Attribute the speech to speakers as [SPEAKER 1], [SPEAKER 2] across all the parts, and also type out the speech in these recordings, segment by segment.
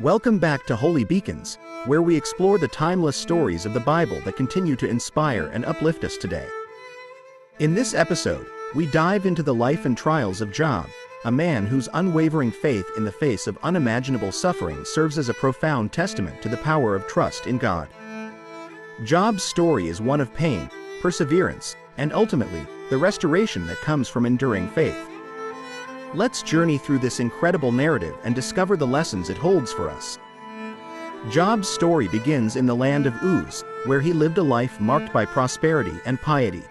[SPEAKER 1] Welcome back to Holy Beacons, where we explore the timeless stories of the Bible that continue to inspire and uplift us today. In this episode, we dive into the life and trials of Job, a man whose unwavering faith in the face of unimaginable suffering serves as a profound testament to the power of trust in God. Job's story is one of pain, perseverance, and ultimately, the restoration that comes from enduring faith. Let's journey through this incredible narrative and discover the lessons it holds for us. Job's story begins in the land of Uz, where he lived a life marked by prosperity and piety.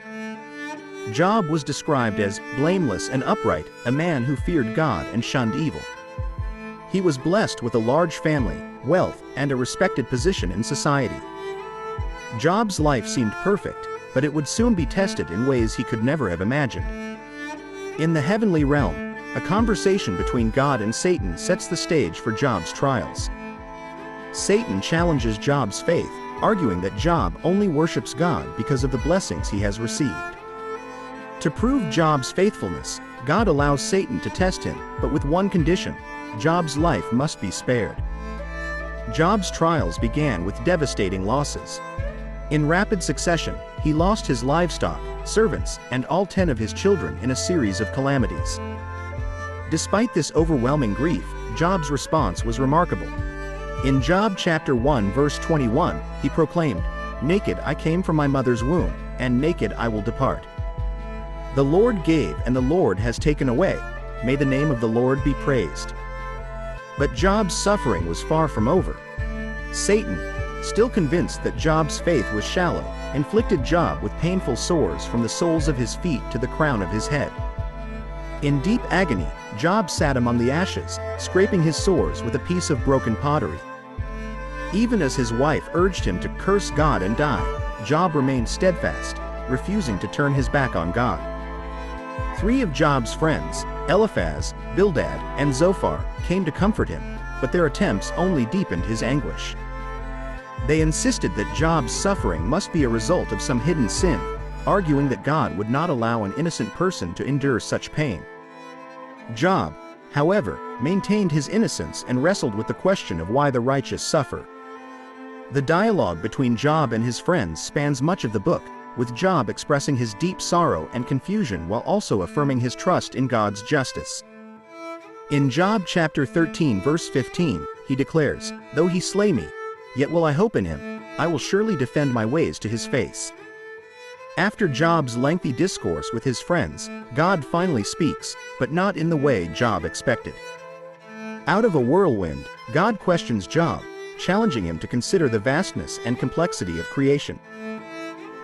[SPEAKER 1] Job was described as blameless and upright, a man who feared God and shunned evil. He was blessed with a large family, wealth, and a respected position in society. Job's life seemed perfect, but it would soon be tested in ways he could never have imagined. In the heavenly realm, a conversation between God and Satan sets the stage for Job's trials. Satan challenges Job's faith, arguing that Job only worships God because of the blessings he has received. To prove Job's faithfulness, God allows Satan to test him, but with one condition: Job's life must be spared. Job's trials began with devastating losses. In rapid succession, he lost his livestock, servants, and all 10 of his children in a series of calamities. Despite this overwhelming grief, Job's response was remarkable. In Job chapter 1 verse 21, he proclaimed, "Naked I came from my mother's womb, and naked I will depart. The Lord gave and the Lord has taken away, may the name of the Lord be praised." But Job's suffering was far from over. Satan, still convinced that Job's faith was shallow, inflicted Job with painful sores from the soles of his feet to the crown of his head. In deep agony, Job sat among the ashes, scraping his sores with a piece of broken pottery. Even as his wife urged him to curse God and die, Job remained steadfast, refusing to turn his back on God. 3 of Job's friends, Eliphaz, Bildad, and Zophar, came to comfort him, but their attempts only deepened his anguish. They insisted that Job's suffering must be a result of some hidden sin, arguing that God would not allow an innocent person to endure such pain. Job, however, maintained his innocence and wrestled with the question of why the righteous suffer. The dialogue between Job and his friends spans much of the book, with Job expressing his deep sorrow and confusion while also affirming his trust in God's justice. In Job chapter 13 verse 15, he declares, "Though he slay me, yet will I hope in him, I will surely defend my ways to his face." After Job's lengthy discourse with his friends, God finally speaks, but not in the way Job expected. Out of a whirlwind, God questions Job, challenging him to consider the vastness and complexity of creation.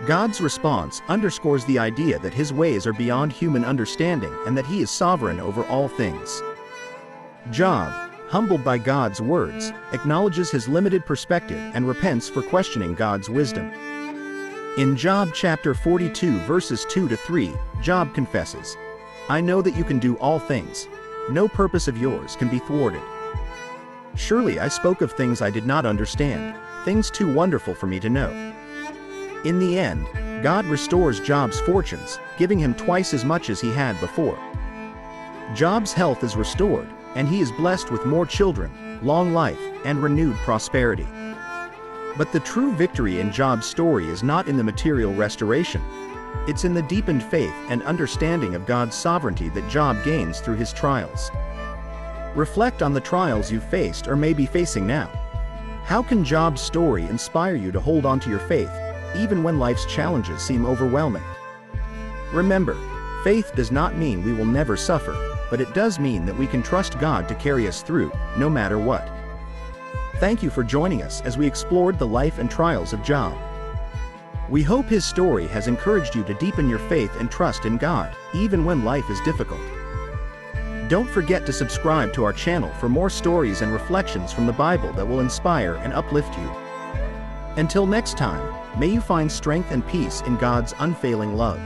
[SPEAKER 1] God's response underscores the idea that his ways are beyond human understanding and that he is sovereign over all things. Job, humbled by God's words, acknowledges his limited perspective and repents for questioning God's wisdom. In Job chapter 42 verses 2 to 3, Job confesses, "I know that you can do all things. No purpose of yours can be thwarted. Surely I spoke of things I did not understand, things too wonderful for me to know." In the end, God restores Job's fortunes, giving him twice as much as he had before. Job's health is restored, and he is blessed with more children, long life, and renewed prosperity. But the true victory in Job's story is not in the material restoration. It's in the deepened faith and understanding of God's sovereignty that Job gains through his trials. Reflect on the trials you've faced or may be facing now. How can Job's story inspire you to hold on to your faith, even when life's challenges seem overwhelming? Remember, faith does not mean we will never suffer, but it does mean that we can trust God to carry us through, no matter what. Thank you for joining us as we explored the life and trials of Job. We hope his story has encouraged you to deepen your faith and trust in God, even when life is difficult. Don't forget to subscribe to our channel for more stories and reflections from the Bible that will inspire and uplift you. Until next time, may you find strength and peace in God's unfailing love.